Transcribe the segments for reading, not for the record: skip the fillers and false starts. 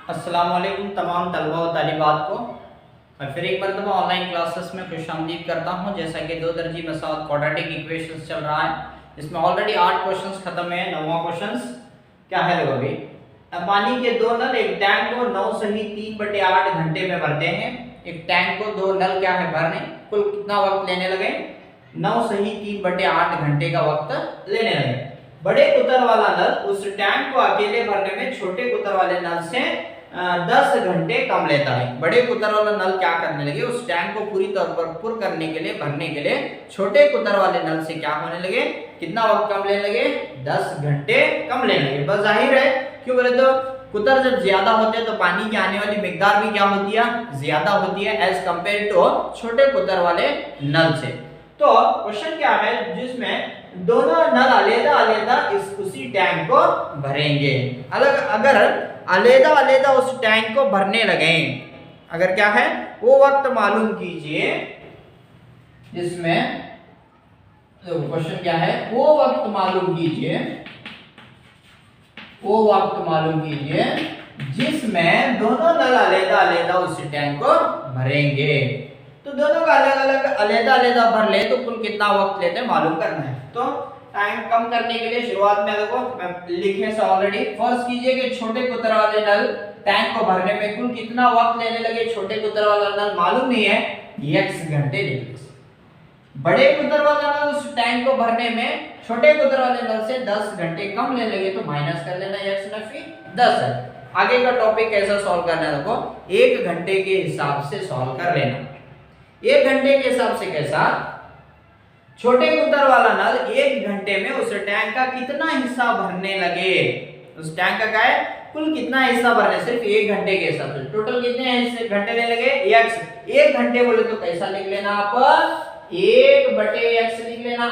अस्सलाम वालेकुम तमाम तलबा व तालिबात को मैं फिर एक मरतबा ऑनलाइन क्लासेस में खुशामदीद करता हूँ। जैसा कि 2 दर्जी मसावत क्वाड्रेटिक इक्वेशंस चल रहा है, इसमें ऑलरेडी 8 क्वेश्चंस खत्म है। 9वां क्वेश्चंस क्या है देखो अभी। पानी के 2 नल एक टैंक को 9 सही 3/8 घंटे में भरते हैं। एक टैंक को 2 नल क्या है भरने, कुल कितना वक्त लेने लगे, 9 सही 3/8 घंटे का वक्त लेने लगे। बड़े कुतर वाला नल उस टैंक को अकेले भरने में छोटे कुतर वाले नल से 10 घंटे कम लेता है। बड़े कुतर वाला नल क्या करने लगे, उस टैंक को पूरी तौर पर पुर करने के लिए, भरने के लिए छोटे कुतर वाले नल से क्या होने लगे, कितना वक्त कम लेने लगे, 10 घंटे कम लेने लगे। बस जाहिर है, क्यों बोले तो कुतर जब ज्यादा होते हैं तो पानी की आने वाली मिकदार भी क्या होती है, ज्यादा होती है एज कंपेयर टू छोटे कुतर वाले नल से। तो क्वेश्चन क्या है, जिसमें दोनों नल अलग-अलग उसी टैंक को भरेंगे। अगर अलग-अलग उस टैंक को भरने लगे, अगर क्या है वो वक्त मालूम कीजिए, जिसमें क्वेश्चन क्या है, वो वक्त मालूम कीजिए, वो वक्त मालूम कीजिए जिसमें दोनों नल अलग-अलग उस टैंक को भरेंगे। तो दोनों का अलग-अलग भर ले तो कुल कितना वक्त लेते हैं मालूम करना है। तो टाइम कम करने के लिए शुरुआत में देखो मैं लिखे से ऑलरेडी फर्स्ट कीजिए कि छोटे कुतर वाले नल टैंक को भरने में कुल कितना वक्त लेने लगे। छोटे कुतर वाला नल मालूम नहीं है, x घंटे लेंगे। बड़े कुतर वाला नल उस टैंक को भरने में छोटे कुतर वाले नल से 10 घंटे कम लेने लगे, तो माइनस कर लेना, x नफी 10 है। आगे का टॉपिक कैसा सॉल्व करना है देखो, 1 घंटे के हिसाब से सॉल्व कर लेना। 1 घंटे के हिसाब से कैसा, छोटे कुतर वाला नल 1 घंटे में उस टैंक का कितना हिस्सा भरने लगे, उस टैंक का क्या है कुल कितना हिस्सा भरने, सिर्फ 1 घंटे के हिसाब से टोटल कितने घंटे लेने लगे, x। 1 घंटे बोले तो कैसा लिख लेना आप, 1/x लिख लेना।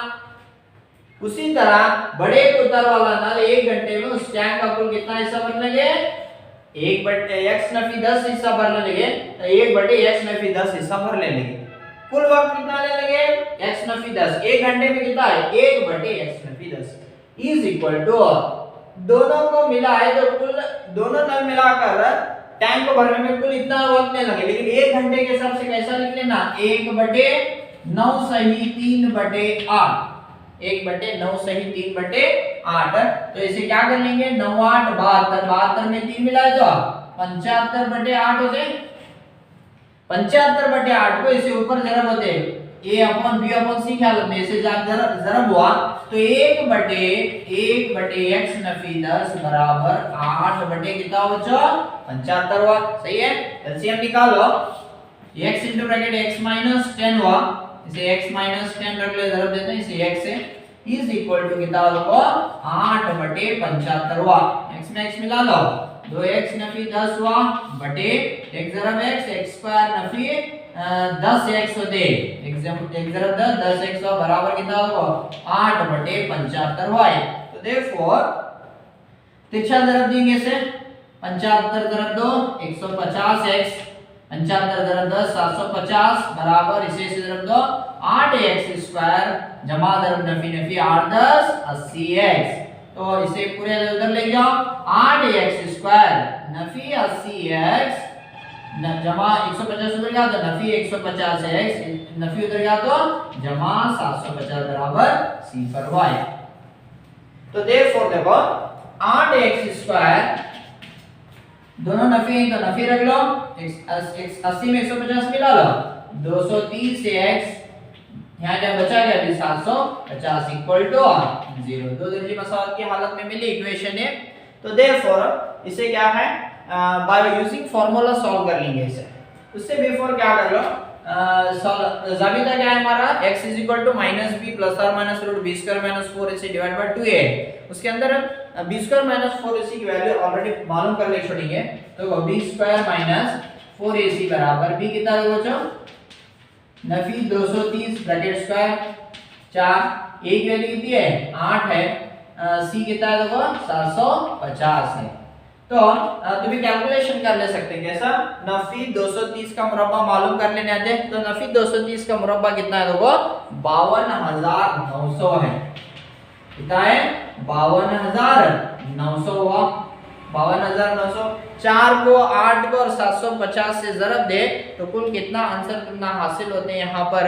उसी तरह बड़े कुतर वाला नल 1 घंटे में उस टैंक का कुल कितना हिस्सा भरने लगे, 1/x नफी 10 हिस्सा भरने लगे, तो 1/x नफी 10 हिस्सा भरने लगे। कुल वक्त कितना लेने लगे, x नफी 10। 1 घंटे में कितना है, 1/x Nafi 10 is equal to, दोनों को मिला है तो कुल दोनों नल मिलाकर टैंक को भरने में कुल इतना वक्त लेने लगे। लेकिन 1 घंटे के हिसाब से कैसा लिख लेना, 1/9 सही 3/8, 1/9 सही 3/8। तो इसे क्या कर लेंगे, 9 8 72, 72 में 3 मिलाए तो 75/8 होते, 75/8 को इसे ऊपर जरब होते a/b/c क्या लगने, इसे जरब हुआ तो 1/x नफी 10 बराबर 8 कितना बचा, 75 हुआ। सही है, एलसीएम निकालो, x into bracket x minus 10 हुआ, इसे x माइनस 10 रख ले, जरब देते हैं इसे x से, इज इक्वल टू कितना होगा, 8/75 हुआ। x में x मिला लो, 2x नफी 10 हुआ बटे x जरब x स्क्वायर नफी 10x होते, x जरब 10x हुआ बराबर कितना होगा, 8/75 हुआ है। तो देयरफॉर तिरछा जरब देंगे इसे, 75 जरब 2 150x, 75 जरब 10 750 बराबर इसे जरब दो 8x स्क्वायर जमा जरब नफी नफी 8 10 80x। तो इसे पूरे उधर ले जाओ, 8x स्क्वायर नफी 80x जमा 150 उधर गया तो नफी 150x, नफी उधर गया तो जमा 750 बराबर c/y। तो देयरफॉर देखो 8x स्क्वायर, दोनों नफी है तो नफी रख लो, 80 में 150 मिला लो, 230 से x यहाँ क्या बचा गया, 750 इक्वल टू 0। 2 दर्जे मसावत की हालत में मिली इक्वेशन है। तो देयरफॉर इसे क्या है, बाय यूजिंग फार्मूला सॉल्व कर लेंगे इसे। उससे बिफोर क्या कर लो, जाबिता क्या है हमारा, x is equal to minus B plus R minus root B square minus 4ac divide by 2a। उसके अंदर बी स्क्वायर माइनस 4ac की वैल्यू ऑलरेडी मालूम कर ले छोड़ेंगे, तो बी स्क्वायर माइनस 4ac बराबर b कितना है बच्चों, नफी 230 ब्रैकेट स्क्वायर 4, a की वैल्यू कितनी है 8 है, c कितना है देखो 750 है। तो तुम्हें कैलकुलेशन कर ले सकते हैं, कैसा, नफी 230 का मुरब्बा मालूम कर लेने आते हैं। तो नफी 230 का मुरब्बा कितना है देखो 52,900 है, कितना है 52,900 हुआ। 52,900। 4 को 8 को और 750 से ज़रब दे तो कुल कितना आंसर कितना हासिल होते हैं यहाँ पर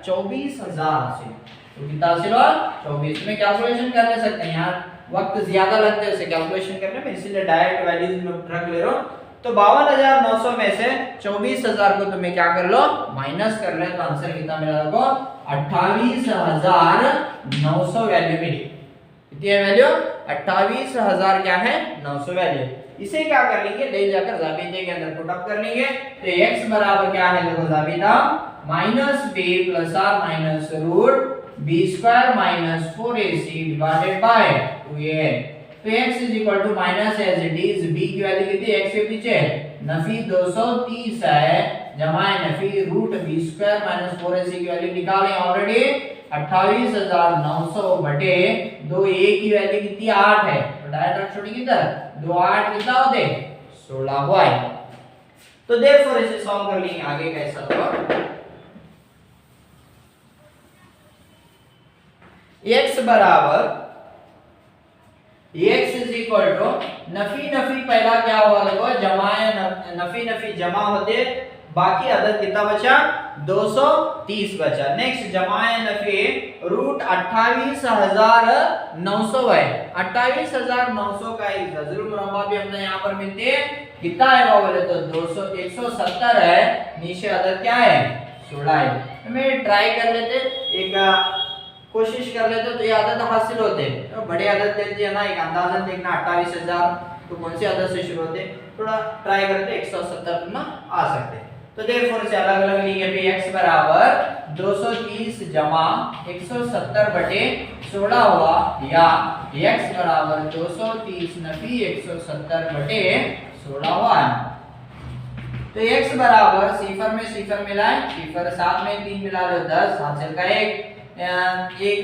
24,000 हासिल। तो कितना हासिल हुआ 24 में। कैलकुलेशन कर ले सकते हैं यार, वक्त ज्यादा लगता है उसे कैलकुलेशन करने में, इसीलिए डायरेक्ट वैल्यूज में रख ले रहा हूँ। तो 52,900 में से 24,000 को तुम्हें क्या कर लो माइनस कर ले, तो आंसर कितना मिला देखो 28,900 वैल्यू मिली। कितनी है वैल्यू 28,000 क्या है 900 वैल्यू। इसे क्या कर लेंगे ले जाकर जाबिते के अंदर पुट अप कर लेंगे। तो x बराबर क्या है देखो जाबिता -b + r - root b square minus 4ac divided by 2a। तो x is equal to minus as it is, b की वैल्यू कितनी x के पीछे नफी 230 है जमा नफी root b square minus 4ac की वैल्यू निकालें ऑलरेडी 28,900 बटे 2a की वैल्यू कितनी 8 है, तो डायरेक्ट रख छोड़ी किधर 2 8 कितना होते 16 हुआ है। तो देयरफॉर इसे सॉल्व कर लेंगे आगे कैसा तो x बराबर x इज इक्वल टू नफी नफी पहला क्या हुआ देखो जमा नफी नफी जमा होते बाकी अदद कितना बचा 230 बचा। नेक्स्ट जमाए नफी रूट 28,900 है। 28,900 का एक जज़रुल मुरब्बा भी हमने यहाँ पर मिलते हैं कितना है वो बोले तो 200 170 है, नीचे अदद क्या है 16 है। मैं ट्राई कर लेते एक कोशिश कर लेते तो ये अदद हासिल होते, तो बड़े अदद लेते हैं ना एक अंदाजन देखना 28,000 तो कौन से अदद से शुरू होते, थोड़ा ट्राई करते 170 ना आ सकते। तो देयरफॉर से अलग अलग लेंगे पे x बराबर 230 जमा 170 बटे 16 हुआ या x बराबर 230 नफी 170 बटे 16 हुआ। तो x बराबर सिफर में सिफर मिलाए, सिफर साथ में 3 मिला लो 10 हासिल का 1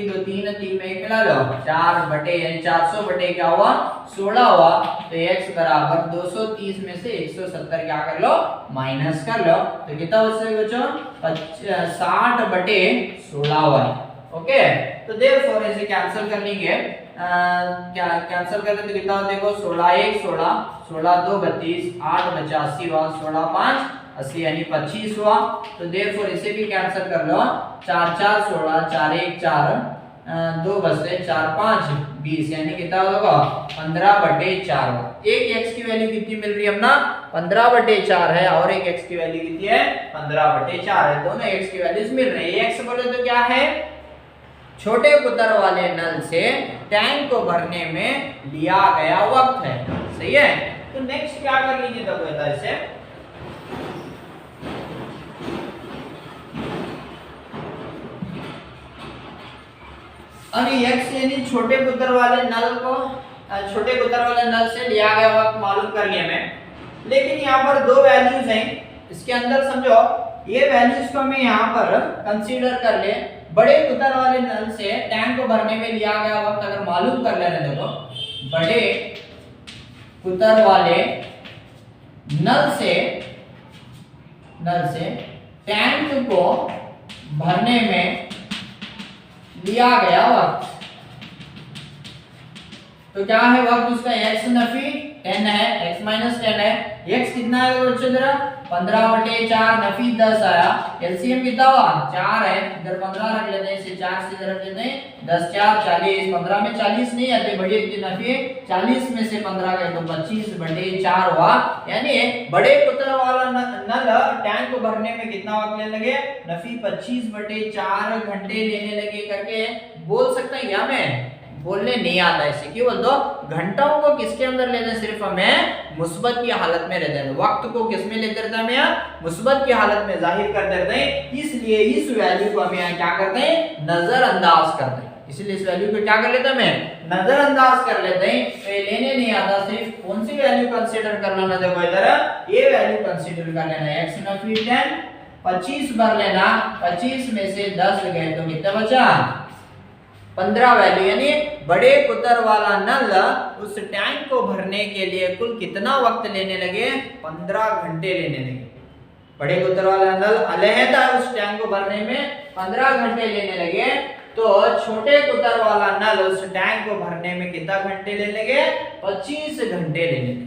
2 3 3 में 1 मिला लो 4 बटे यानी 400 बटे क्या हुआ 16 हुआ। तो x बराबर 230 में से 170 क्या कर लो माइनस कर लो, तो कितना बचेगा बच्चों 60 बटे 16 हुआ। ओके तो देयरफॉर इसे कैंसिल कर लेंगे, क्या कैंसिल कर लेते कितना देखो 16 1 16 16 2 32 8 बचा 80 हुआ 16 5 80 यानी 25 हुआ। तो देयरफॉर इसे भी कैंसिल कर लो 4 4 16 4 1 4 2 बचे 4 5 20 यानी कितना होगा 15 बटे 4 हुआ। एक x की वैल्यू कितनी मिल रही है अपना 15 बटे 4 है और एक x की वैल्यू कितनी है 15 बटे 4 है, दोनों x की वैल्यूज मिल रही है। x बोले तो क्या है छोटे कुतर वाले नल से टैंक को भरने में लिया गया वक्त है, सही है। तो नेक्स्ट क्या कर लीजिए तो बेटा इसे अरे x यानी छोटे कुतर वाले नल को छोटे कुतर वाले नल से लिया गया वक्त मालूम कर लिया मैं, लेकिन यहाँ पर दो वैल्यूज हैं इसके अंदर समझो, ये वैल्यूज को मैं यहाँ पर कंसीडर कर ले। बड़े कुतर वाले नल से टैंक को भरने में लिया गया वक्त अगर मालूम कर लेने देखो बड़े कुतर वाले नल से टैंक को भरने में लिया गया वक्त, तो क्या है वक्त उसका x नफी 10 है x माइनस 10 है। x कितना है बच्चों जरा 15 बटे 4 नफी 10 आया, एलसीएम कितना हुआ 4 है, इधर 15 रख लेते हैं, इसे 4 से इधर रख लेते हैं 10 4 40, 15 में 40 नहीं आते बड़ी इतनी नफी 40 में से 15 गए तो 25 बटे 4 हुआ। यानी बड़े कुतर वाला नल टैंक को भरने में कितना वक्त लेने लगे नफी 25 बटे 4 घंटे लेने लगे करके बोल सकते हैं क्या, मैं बोलने नहीं आता इसे क्यों बोल दो घंटों को किसके अंदर लेते हैं सिर्फ हमें मुस्बत की हालत में रहते हैं, वक्त को किस में लेते रहते हैं हमें मुस्बत की हालत में जाहिर कर देते हैं, इसलिए इस वैल्यू को हमें क्या करते हैं नजरअंदाज करते हैं, इसलिए इस वैल्यू को क्या कर लेते हैं हमें नजरअंदाज कर लेते हैं। तो ये लेने नहीं आता, सिर्फ कौन सी वैल्यू कंसीडर कर लेना देखो इधर ये वैल्यू कंसीडर कर लेना x नफी 10 25 भर लेना, 25 में से 10 गए तो कितना बचा 15 वैल्यू, यानी बड़े कुतर वाला नल उस टैंक को भरने के लिए कुल कितना वक्त लेने लगे 15 घंटे लेने लगे। बड़े कुतर वाला नल अलहदा उस टैंक को भरने में 15 घंटे लेने लगे। तो छोटे कुतर वाला नल उस टैंक को भरने में कितना घंटे ले लेंगे? 25 घंटे ले लेंगे।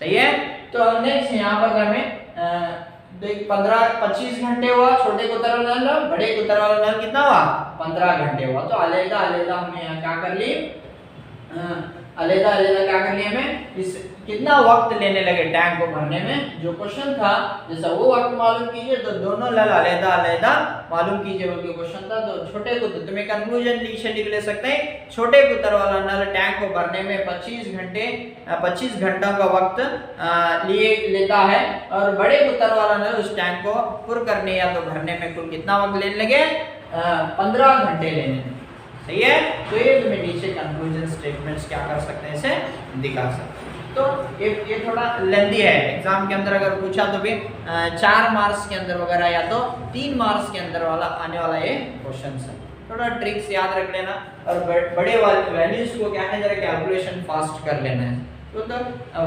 सही है। तो नेक्स्ट यहाँ पर हमें देख 25 घंटे हुआ छोटे कुतर वाला नल, बड़े कुतर वाला नल कितना हुआ? 15 घंटे हुआ। तो अलग अलग हमने यहाँ क्या कर ली, अलग अलग क्या कर लिया हमें, इस कितना वक्त लेने लगे टैंक को भरने में जो क्वेश्चन था जैसा वो वक्त मालूम कीजिए, तो दोनों नल अलग अलग मालूम कीजिए वो क्वेश्चन था। तो छोटे कुतर तुम्हें कंक्लूजन नीचे लिख ले सकते हैं, छोटे कुतर वाला नल टैंक को भरने में 25 घंटा का वक्त लिए लेता है, और बड़े कुतर वाला नल उस टैंक को पुर करने या तो भरने में कुल कितना वक्त लेने लगे? 15 घंटे लेने लगे। सही है। तो ये तुम्हें नीचे कंक्लूजन स्टेटमेंट्स क्या कर सकते हैं, इसे दिखा सकते हैं। तो ये थोड़ा लेंथी है, एग्जाम के अंदर अगर पूछा तो भी 4 मार्क्स के अंदर वगैरह या तो 3 मार्क्स के अंदर वाला आने वाला ये क्वेश्चन है। थोड़ा ट्रिक्स याद रख लेना, और बड़े वाले वैल्यूज को क्या है जरा कैलकुलेशन फास्ट कर लेना है। तो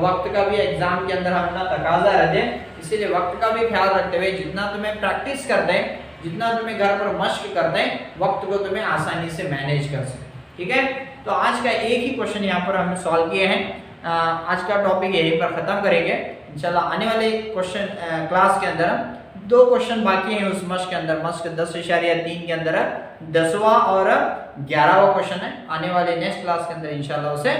वक्त का भी एग्जाम के अंदर हम ना तकाजा रहते, इसीलिए वक्त का भी ख्याल रखते हुए जितना तुम्हें प्रैक्टिस कर दें, जितना तुम्हें घर पर मश्क कर दें, वक्त को तुम्हें आसानी से मैनेज कर सकें। ठीक है। तो आज का एक ही क्वेश्चन यहाँ पर हमने सॉल्व किए हैं। आज का टॉपिक यहीं पर खत्म करेंगे इंशाल्लाह। आने वाले क्वेश्चन क्लास के अंदर 2 क्वेश्चन बाकी हैं उस मश्क के अंदर, मश्क 10.3 के अंदर 10वां और 11वां क्वेश्चन है। आने वाले नेक्स्ट क्लास के अंदर इंशाल्लाह उसे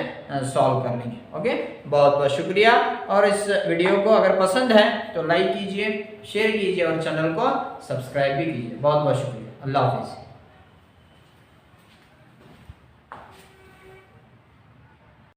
सॉल्व कर लेंगे। ओके, बहुत बहुत शुक्रिया। और इस वीडियो को अगर पसंद है तो लाइक कीजिए, शेयर कीजिए और चैनल को सब्सक्राइब भी कीजिए। बहुत बहुत शुक्रिया। अल्लाह हाफिज़।